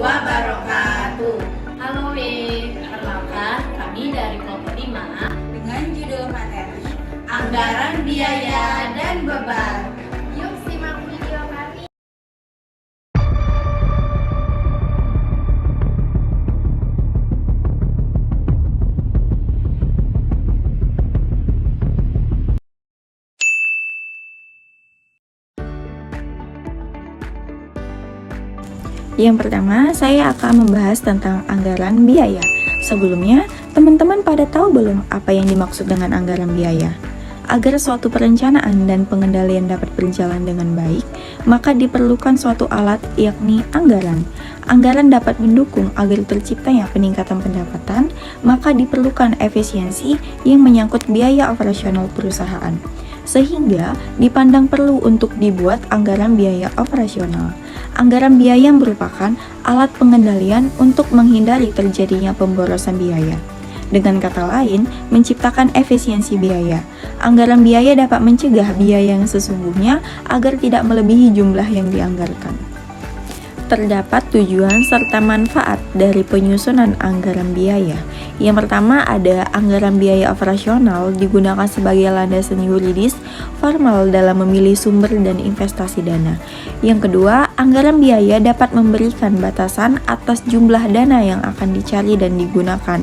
wabarakatuh. Halo perkenalkan kami dari kelompok 5 Dengan judul materi Anggaran Biaya dan Beban. Yuk simak video kami. Yang pertama, saya akan membahas tentang anggaran biaya. Sebelumnya, teman-teman pada tahu belum apa yang dimaksud dengan anggaran biaya? Agar suatu perencanaan dan pengendalian dapat berjalan dengan baik, maka diperlukan suatu alat, yakni anggaran. Anggaran dapat mendukung agar terciptanya peningkatan pendapatan, maka diperlukan efisiensi yang menyangkut biaya operasional perusahaan. Sehingga dipandang perlu untuk dibuat anggaran biaya operasional. Anggaran biaya merupakan alat pengendalian untuk menghindari terjadinya pemborosan biaya. Dengan kata lain, menciptakan efisiensi biaya. Anggaran biaya dapat mencegah biaya yang sesungguhnya agar tidak melebihi jumlah yang dianggarkan. Terdapat tujuan serta manfaat dari penyusunan anggaran biaya. Yang pertama ada anggaran biaya operasional digunakan sebagai landasan yuridis formal dalam memilih sumber dan investasi dana. Yang kedua, anggaran biaya dapat memberikan batasan atas jumlah dana yang akan dicari dan digunakan.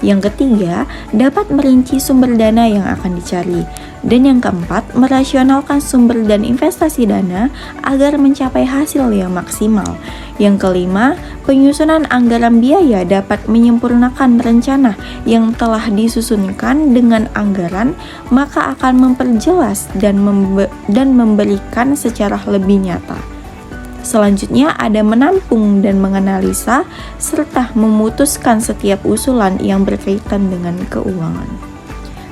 Yang ketiga, dapat merinci sumber dana yang akan dicari. Dan yang keempat, merasionalkan sumber dan investasi dana agar mencapai hasil yang maksimal. Yang kelima, penyusunan anggaran biaya dapat menyempurnakan rencana yang telah disusunkan dengan anggaran, maka akan memperjelas dan memberikan secara lebih nyata. Selanjutnya ada menampung dan menganalisa serta memutuskan setiap usulan yang berkaitan dengan keuangan.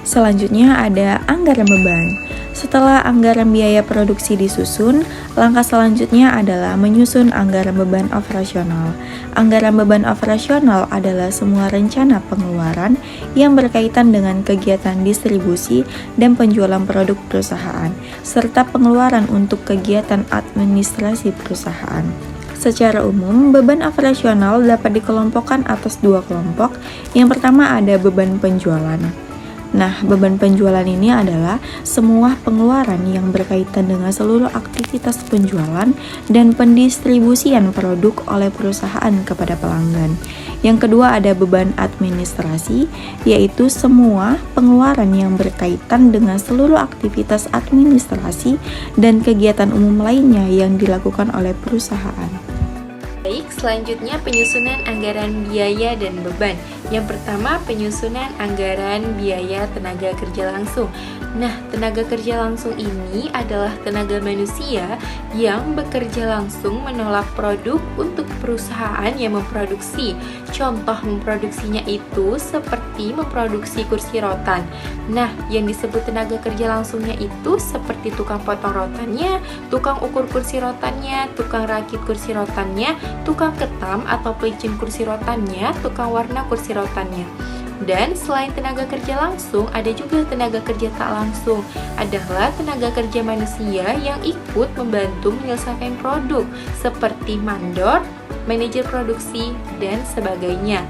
Selanjutnya ada anggaran beban. Setelah anggaran biaya produksi disusun, langkah selanjutnya adalah menyusun anggaran beban operasional. Anggaran beban operasional adalah semua rencana pengeluaran yang berkaitan dengan kegiatan distribusi dan penjualan produk perusahaan, serta pengeluaran untuk kegiatan administrasi perusahaan. Secara umum, beban operasional dapat dikelompokkan atas dua kelompok. Yang pertama ada beban penjualan. Nah, beban penjualan ini adalah semua pengeluaran yang berkaitan dengan seluruh aktivitas penjualan dan pendistribusian produk oleh perusahaan kepada pelanggan. Yang kedua ada beban administrasi, yaitu semua pengeluaran yang berkaitan dengan seluruh aktivitas administrasi dan kegiatan umum lainnya yang dilakukan oleh perusahaan. Baik, selanjutnya penyusunan anggaran biaya dan beban. Yang pertama, penyusunan anggaran biaya tenaga kerja langsung. Nah, tenaga kerja langsung ini adalah tenaga manusia yang bekerja langsung menolak produk untuk perusahaan yang memproduksi. Contoh memproduksinya itu seperti memproduksi kursi rotan. Nah, yang disebut tenaga kerja langsungnya itu seperti tukang potong rotannya, tukang ukur kursi rotannya, tukang rakit kursi rotannya, tukang ketam atau pelicin kursi rotannya, tukang warna kursi rotannya. Dan selain tenaga kerja langsung, ada juga tenaga kerja tak langsung. Adalah tenaga kerja manusia yang ikut membantu menyelesaikan produk seperti mandor, manajer produksi, dan sebagainya.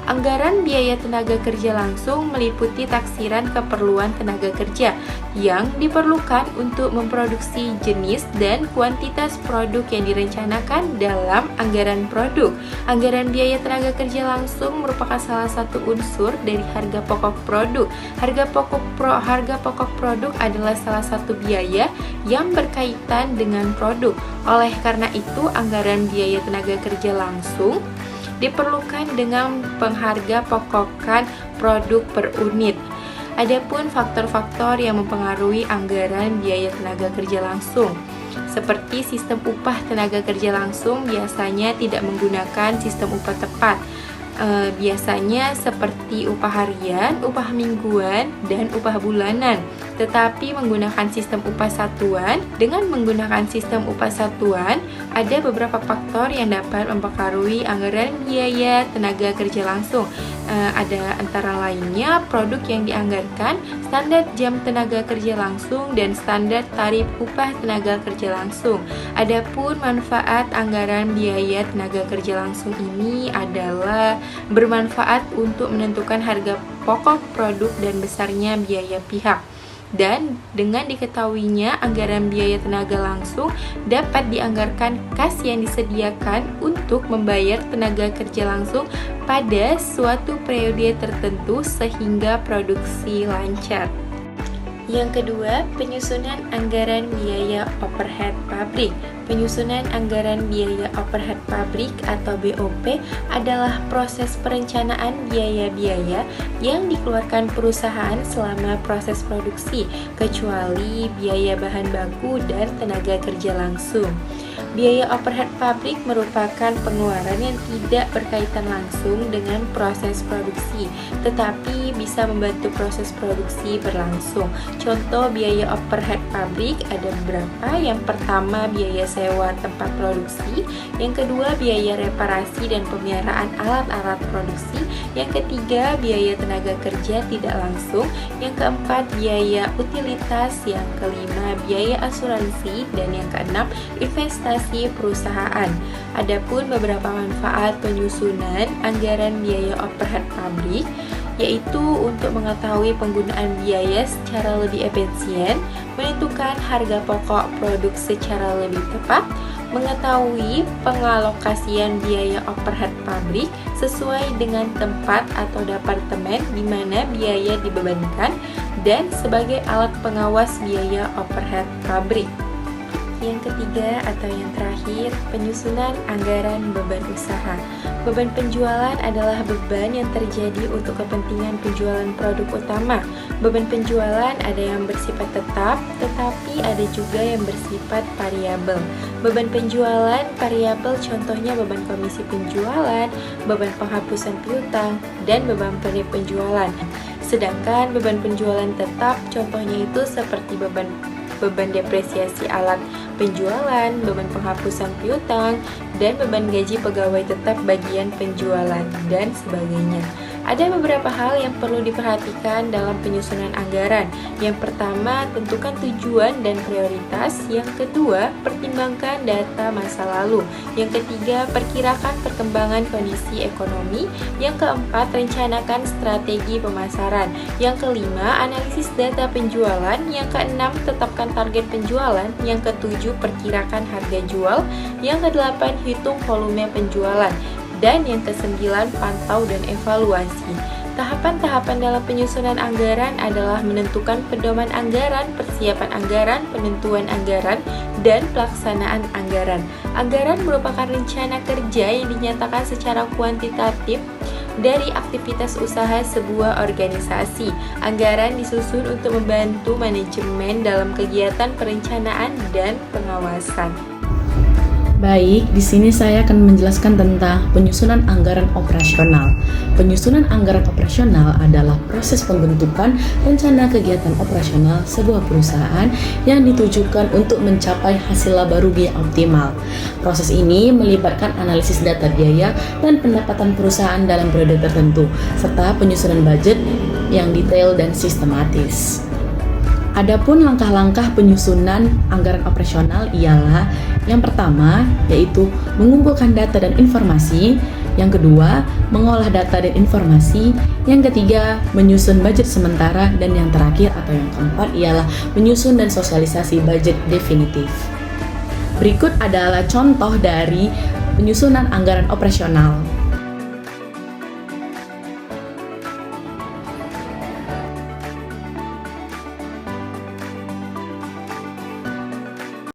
Anggaran biaya tenaga kerja langsung meliputi taksiran keperluan tenaga kerja yang diperlukan untuk memproduksi jenis dan kuantitas produk yang direncanakan dalam anggaran produk. Anggaran biaya tenaga kerja langsung merupakan salah satu unsur dari harga pokok produk. Harga pokok produk adalah salah satu biaya yang berkaitan dengan produk. Oleh karena itu, anggaran biaya tenaga kerja langsung diperlukan dengan pengharga pokokan produk per unit. Adapun faktor-faktor yang mempengaruhi anggaran biaya tenaga kerja langsung, seperti sistem upah tenaga kerja langsung biasanya tidak menggunakan sistem upah tepat. Biasanya seperti upah harian, upah mingguan, dan upah bulanan, tetapi menggunakan sistem upah satuan. Dengan menggunakan sistem upah satuan, ada beberapa faktor yang dapat mempengaruhi anggaran biaya tenaga kerja langsung. ada antara lainnya produk yang dianggarkan, standar jam tenaga kerja langsung, dan standar tarif upah tenaga kerja langsung. Adapun manfaat anggaran biaya tenaga kerja langsung ini adalah bermanfaat untuk menentukan harga pokok produk dan besarnya biaya pihak. Dan dengan diketahuinya anggaran biaya tenaga langsung dapat dianggarkan kas yang disediakan untuk membayar tenaga kerja langsung pada suatu periode tertentu sehingga produksi lancar. Yang kedua, penyusunan anggaran biaya overhead pabrik. Penyusunan anggaran biaya overhead pabrik atau BOP adalah proses perencanaan biaya-biaya yang dikeluarkan perusahaan selama proses produksi, kecuali biaya bahan baku dan tenaga kerja langsung. Biaya overhead pabrik merupakan pengeluaran yang tidak berkaitan langsung dengan proses produksi, tetapi bisa membantu proses produksi berlangsung. Contoh biaya overhead pabrik ada beberapa. Yang pertama, biaya sewa tempat produksi. Yang kedua, biaya reparasi dan pemeliharaan alat-alat produksi. Yang ketiga, biaya tenaga kerja tidak langsung. Yang keempat, biaya utilitas. Yang kelima, biaya asuransi. Dan yang keenam, investasi perusahaan. Adapun beberapa manfaat penyusunan anggaran biaya overhead pabrik, yaitu untuk mengetahui penggunaan biaya secara lebih efisien, menentukan harga pokok produk secara lebih tepat, mengetahui pengalokasian biaya overhead pabrik sesuai dengan tempat atau departemen di mana biaya dibebankan, dan sebagai alat pengawas biaya overhead pabrik. Yang ketiga atau yang terakhir, penyusunan anggaran beban usaha. Beban penjualan adalah beban yang terjadi untuk kepentingan penjualan produk utama. Beban penjualan ada yang bersifat tetap, tetapi ada juga yang bersifat variabel. Beban penjualan variabel contohnya beban komisi penjualan, beban penghapusan piutang, dan beban penjualan. Sedangkan beban penjualan tetap contohnya itu seperti beban depresiasi alat penjualan, beban penghapusan piutang, dan beban gaji pegawai tetap bagian penjualan, dan sebagainya. Ada beberapa hal yang perlu diperhatikan dalam penyusunan anggaran. Yang pertama, tentukan tujuan dan prioritas. Yang kedua, pertimbangkan data masa lalu. Yang ketiga, perkirakan perkembangan kondisi ekonomi. Yang keempat, rencanakan strategi pemasaran. Yang kelima, analisis data penjualan. Yang keenam, tetapkan target penjualan. Yang ketujuh, perkirakan harga jual. Yang kedelapan, hitung volume penjualan. Dan yang kesembilan, pantau dan evaluasi. Tahapan-tahapan dalam penyusunan anggaran adalah menentukan pedoman anggaran, persiapan anggaran, penentuan anggaran, dan pelaksanaan anggaran. Anggaran merupakan rencana kerja yang dinyatakan secara kuantitatif dari aktivitas usaha sebuah organisasi. Anggaran disusun untuk membantu manajemen dalam kegiatan perencanaan dan pengawasan. Baik, di sini saya akan menjelaskan tentang penyusunan anggaran operasional. Penyusunan anggaran operasional adalah proses pembentukan rencana kegiatan operasional sebuah perusahaan yang ditujukan untuk mencapai hasil laba rugi yang optimal. Proses ini melibatkan analisis data biaya dan pendapatan perusahaan dalam periode tertentu, serta penyusunan budget yang detail dan sistematis. Adapun langkah-langkah penyusunan anggaran operasional ialah yang pertama yaitu mengumpulkan data dan informasi, yang kedua mengolah data dan informasi, yang ketiga menyusun budget sementara, dan yang terakhir atau yang keempat ialah menyusun dan sosialisasi budget definitif. Berikut adalah contoh dari penyusunan anggaran operasional.